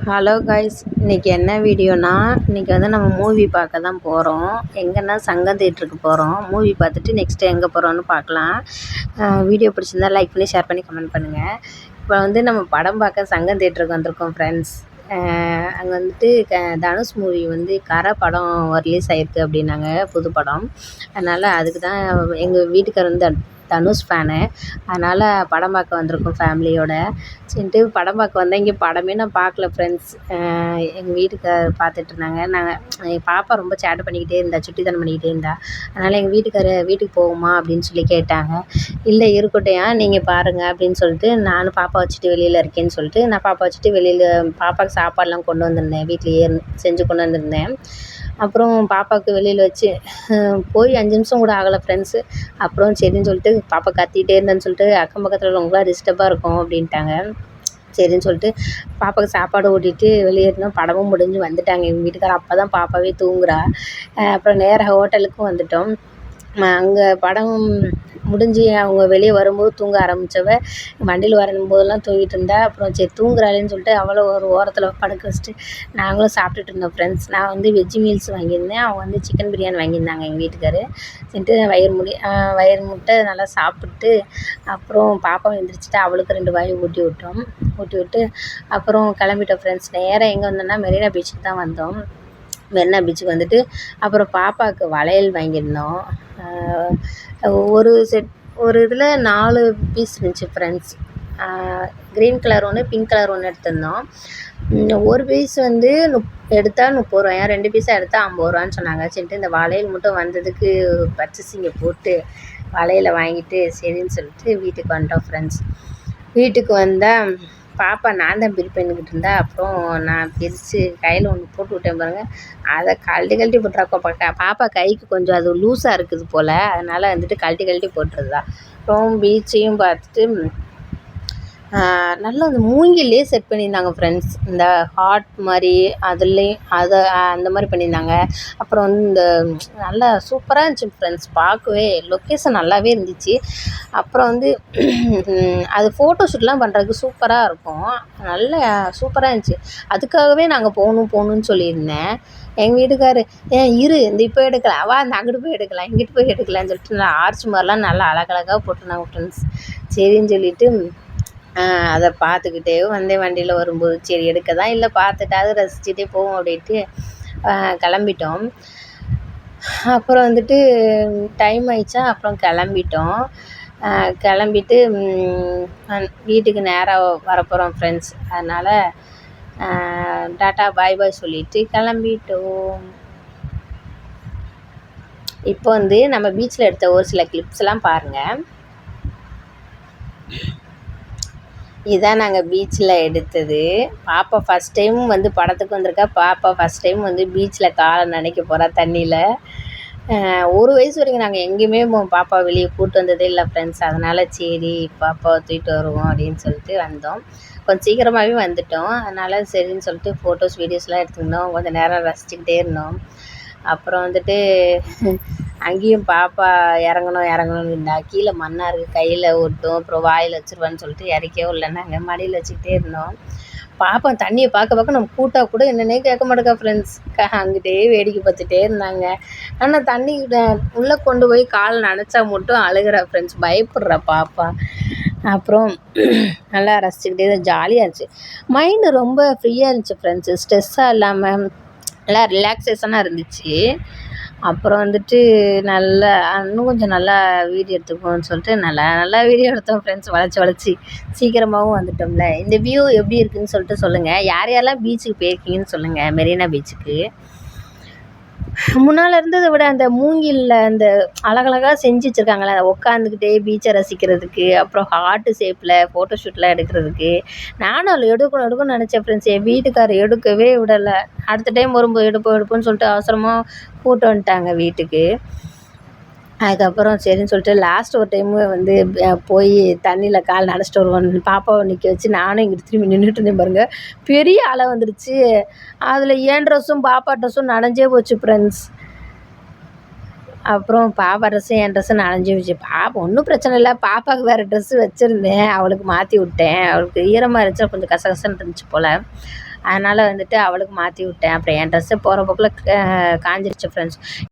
Hello guys, இன்றைக்கி என்ன வீடியோனா, இன்றைக்கி வந்து நம்ம மூவி பார்க்க தான் போகிறோம். எங்கன்னா சங்கம் தேட்டருக்கு போகிறோம். மூவி பார்த்துட்டு நெக்ஸ்ட்டு எங்கே போகிறோன்னு பார்க்கலாம். வீடியோ பிடிச்சிருந்தா லைக் பண்ணி, ஷேர் பண்ணி, கமெண்ட் பண்ணுங்கள். இப்போ வந்து நம்ம படம் பார்க்க சங்கம் தேட்டருக்கு வந்திருக்கோம் ஃப்ரெண்ட்ஸ். அங்கே வந்துட்டு தனுஷ் மூவி வந்து கரை படம் ரிலீஸ் ஆகிருக்கு அப்படின்னாங்க, புது படம். அதனால் அதுக்கு தான் எங்கள் வீட்டுக்காரர் வந்து தனுஷ் ஃபேனு. அதனால் படம் பார்க்க வந்திருக்கோம் ஃபேமிலியோட. சரின்ட்டு படம் பார்க்க வந்தேன். இங்கே படமே நான் பார்க்கல ஃப்ரெண்ட்ஸ். எங்கள் வீட்டுக்காரர் பார்த்துட்ருந்தாங்க. எங்கள் பாப்பா ரொம்ப சேட்டை பண்ணிக்கிட்டே இருந்தா, சுட்டித்தனம் பண்ணிக்கிட்டே இருந்தா. அதனால் எங்கள் வீட்டுக்கு போகுமா அப்படின்னு சொல்லி கேட்டாங்க. இல்லை இருக்கட்டும், நீங்கள் பாருங்கள் அப்படின்னு சொல்லிட்டு நானும் பாப்பா வச்சுட்டு வெளியில் இருக்கேன்னு சொல்லிட்டு நான் பாப்பா வச்சுட்டு வெளியில் பாப்பாவுக்கு சாப்பாடெலாம் கொண்டு வந்திருந்தேன். வீட்லேயே செஞ்சு கொண்டு வந்திருந்தேன். அப்புறம் பாப்பாவுக்கு வெளியில் வச்சு போய் 5 நிமிஷம் கூட ஆகலை ஃப்ரெண்ட்ஸு. அப்புறம் சரின்னு சொல்லிட்டு பாப்பா கத்திகிட்டே இருந்தேன்னு சொல்லிட்டு அக்கம் பக்கத்தில் உள்ளவங்களாம் டிஸ்டர்பாக இருக்கும் அப்படின்ட்டாங்க. சரின்னு சொல்லிட்டு பாப்பாவுக்கு சாப்பாடு ஊட்டிட்டு வெளியே இருந்தோம். படமும் முடிஞ்சு வந்துட்டாங்க எங்கள் வீட்டுக்காரர். அப்போ தான் பாப்பாவே தூங்குறா. அப்புறம் நேராக ஹோட்டலுக்கும் வந்துட்டோம். அங்கே படம் முடிஞ்சு அவங்க வெளியே வரும்போது தூங்க ஆரம்பித்தவ வண்டியில் வரும்போதெல்லாம் தூங்கிட்டு இருந்தா. அப்புறம் சரி தூங்குறாளேன்னு சொல்லிட்டு அவளை ஒரு ஓரத்தில் படுக்க வச்சுட்டு நாங்களும் சாப்பிட்டுட்டு இருந்தோம் ஃப்ரெண்ட்ஸ். நான் வந்து வெஜ் மீல்ஸ் வாங்கியிருந்தேன். அவங்க வந்து சிக்கன் பிரியாணி வாங்கியிருந்தாங்க எங்கள் வீட்டுக்காரர். சரின்ட்டு வயிறு முட்டை நல்லா சாப்பிட்டு அப்புறம் பாப்பாவை எழுந்திரிச்சிட்டு அவளுக்கு 2 வாய் ஊட்டி விட்டு அப்புறம் கிளம்பிட்டோம் ஃப்ரெண்ட்ஸ். நேராக எங்கே வந்தோம்னா மெரினா பீச்சுக்கு தான் வந்தோம். மெரினா பீச்சுக்கு வந்துட்டு அப்புறம் பாப்பாவுக்கு வளையல் வாங்கியிருந்தோம். ஒரு இதில் 4 பீஸ் இருந்துச்சு ஃப்ரெண்ட்ஸ். க்ரீன் கலர் ஒன்று, பிங்க் கலர் ஒன்று எடுத்திருந்தோம். ஒரு பீஸ் வந்து எடுத்தால் 30 ரூபாயா, 2 பீஸாக எடுத்தால் 50 ரூபான்னு சொன்னாங்க. சரின்ட்டு இந்த வளையல் மட்டும் வந்ததுக்கு பர்ச்சேசிங்கை போட்டு வளையலை வாங்கிட்டு சரின்னு சொல்லிட்டு வீட்டுக்கு வந்துட்டோம் ஃப்ரெண்ட்ஸ். வீட்டுக்கு வந்தால் பாப்பா நான் தான் பில் பண்ணிக்கிட்டு இருந்தா. அப்புறம் நான் பிரித்து கையில் ஒன்று போட்டு விட்டேன் பாருங்கள். அதை கழட்டி போட்டுறா. பாப்பா கைக்கு கொஞ்சம் அது லூஸாக இருக்குது போல். அதனால் வந்துட்டு கழட்டி போட்டுருதா. அப்புறம் பீச்சையும் பார்த்துட்டு நல்லா அந்த மூங்கிலே செட் பண்ணியிருந்தாங்க ஃப்ரெண்ட்ஸ். இந்த ஹார்ட் மாதிரி அதுலேயும் அந்த மாதிரி பண்ணியிருந்தாங்க. அப்புறம் வந்து இந்த நல்லா சூப்பராக இருந்துச்சு ஃப்ரெண்ட்ஸ். பார்க்கவே லொக்கேஷன் நல்லாவே இருந்துச்சு. அப்புறம் வந்து அது ஃபோட்டோ ஷூட்லாம் பண்ணுறதுக்கு சூப்பராக இருக்கும். நல்லா சூப்பராக இருந்துச்சு. அதுக்காகவே நாங்கள் போகணுன்னு சொல்லியிருந்தேன். எங்கள் வீட்டுக்காரர் இரு இந்த இப்போ எடுக்கலாம், வா இந்த அங்கிட்டு போய் எடுக்கலாம், இங்கிட்டு போய் எடுக்கலான்னு சொல்லிட்டு நல்லா ஆர்ச் மாதிரிலாம் நல்லா அழகழகாக போட்டிருந்தாங்க ஃப்ரெண்ட்ஸ். சரின்னு சொல்லிவிட்டு அதை பார்த்துக்கிட்டே வந்தேன். வண்டியில் வரும்போது சரி எடுக்க தான் இல்லை, பார்த்துட்டாவது ரசிச்சுட்டே போவோம் அப்படின்ட்டு கிளம்பிட்டோம். அப்புறம் வந்துட்டு டைம் ஆயிடுச்சா, அப்புறம் கிளம்பிட்டோம். கிளம்பிட்டு வீட்டுக்கு நேராக வரப்போகிறோம் ஃப்ரெண்ட்ஸ். அதனால் டாட்டா பாய் சொல்லிவிட்டு கிளம்பிட்டோம். இப்போ வந்து நம்ம பீச்சில் எடுத்த ஒரு சில கிளிப்ஸ்லாம் பாருங்கள். இதுதான் நாங்கள் பீச்சில் எடுத்தது. பாப்பா ஃபஸ்ட் டைம் வந்து படத்துக்கு வந்திருக்கா. பாப்பா ஃபஸ்ட் டைம் வந்து பீச்சில் காலை நனைக்க போகிறா தண்ணியில். 1 வயசு வரைக்கும் நாங்கள் எங்கேயுமே பாப்பா வெளியே கூப்பிட்டு வந்ததே இல்லை ஃப்ரெண்ட்ஸ். அதனால் சரி பாப்பாவை தூக்கிட்டு வருவோம் அப்படின்னு சொல்லிட்டு வந்தோம். கொஞ்சம் சீக்கிரமாகவே வந்துவிட்டோம். அதனால் சரின்னு சொல்லிட்டு ஃபோட்டோஸ் வீடியோஸ்லாம் எடுத்துருந்தோம். கொஞ்சம் நேரம் ரசிச்சுக்கிட்டே இருந்தோம். அப்புறம் வந்துட்டு அங்கேயும் பாப்பா இறங்கணும்னு இருந்தா. கீழே மண்ணாக இருக்குது, கையில் ஒட்டும், அப்புறம் வாயில் வச்சுருவான்னு சொல்லிட்டு இறக்கவே இல்லை. நாங்கள் மடியில் வச்சுக்கிட்டே இருந்தோம். பாப்பா தண்ணியை பார்க்க நம்ம கூட்டா கூட என்னன்னே கேட்க மாட்டேக்கா ஃப்ரெண்ட்ஸ். அங்கிட்டே வேடிக்கை பார்த்துட்டே இருந்தாங்க. ஆனால் தண்ணி உள்ளே கொண்டு போய் கால் நனைச்சா மட்டும் அழுகிறா ஃப்ரெண்ட்ஸ், பயப்படுறா பாப்பா. அப்புறம் நல்லா ரசிச்சுக்கிட்டே ஜாலியாக இருந்துச்சு. மைண்டு ரொம்ப ஃப்ரீயாக இருந்துச்சு ஃப்ரெண்ட்ஸு. ஸ்ட்ரெஸ்ஸாக இல்லாமல் நல்லா ரிலாக்ஸேஷனாக இருந்துச்சு. அப்புறம் வந்துட்டு நல்லா இன்னும் கொஞ்சம் நல்லா வீடியோ எடுத்துப்போம்னு சொல்லிட்டு நல்லா வீடியோ எடுத்தோம் ஃப்ரெண்ட்ஸ். வளைச்சி சீக்கிரமாகவும் வந்துட்டோம்ல. இந்த வியூ எப்படி இருக்குதுன்னு சொல்லிட்டு சொல்லுங்கள். யாரெல்லாம் பீச்சுக்கு போயிருக்கீங்கன்னு சொல்லுங்கள். மெரினா பீச்சுக்கு முன்னால் இருந்ததை விட அந்த மூங்கிலில் அந்த அழகழகாக செஞ்சு வச்சுருக்காங்களே, அதை உட்காந்துக்கிட்டே பீச்சை ரசிக்கிறதுக்கு, அப்புறம் ஹார்ட்டு ஷேப்பில் ஃபோட்டோ ஷூட்லாம் எடுக்கிறதுக்கு. நானும் அதில் எடுக்கணும்னு நினச்சேன் ஃப்ரெண்ட்ஸ். என் வீட்டுக்காரர் எடுக்கவே விடலை. அடுத்த டைம் வரும்போது எடுப்போம்னு சொல்லிட்டு அவசரமாக கூப்பிட்டு வந்துட்டாங்க வீட்டுக்கு. அதுக்கப்புறம் சரின்னு சொல்லிட்டு லாஸ்ட் ஒரு டைமு வந்து போய் தண்ணியில் கால் நனைச்சிட்டு வருவோம். பாப்பாவை நிற்க வச்சு நானும் இங்கிட்டு திரும்பி நின்றுட்டு இருந்தேன் பாருங்கள். பெரிய அலை வந்துடுச்சு. அதில் என் ட்ரெஸ்ஸும் பாப்பா ட்ரெஸ்ஸும் நனைஞ்சே போச்சு ஃப்ரெண்ட்ஸ். அப்புறம் பாப்பா ட்ரெஸ்ஸும் என் ட்ரெஸ்ஸும் நனைஞ்சு போச்சு. பாப்பா ஒன்றும் பிரச்சனை இல்லை. பாப்பாவுக்கு வேறு ட்ரெஸ்ஸு வச்சுருந்தேன், அவளுக்கு மாற்றி விட்டேன். அவளுக்கு ஈரமாக இருந்துச்சு, கொஞ்சம் கசகசன்னு இருந்துச்சு போல். அதனால் வந்துட்டு அவளுக்கு மாற்றி விட்டேன். அப்புறம் என் ட்ரெஸ்ஸு போகிற போக்கில் காஞ்சிருச்சு ஃப்ரெண்ட்ஸ்.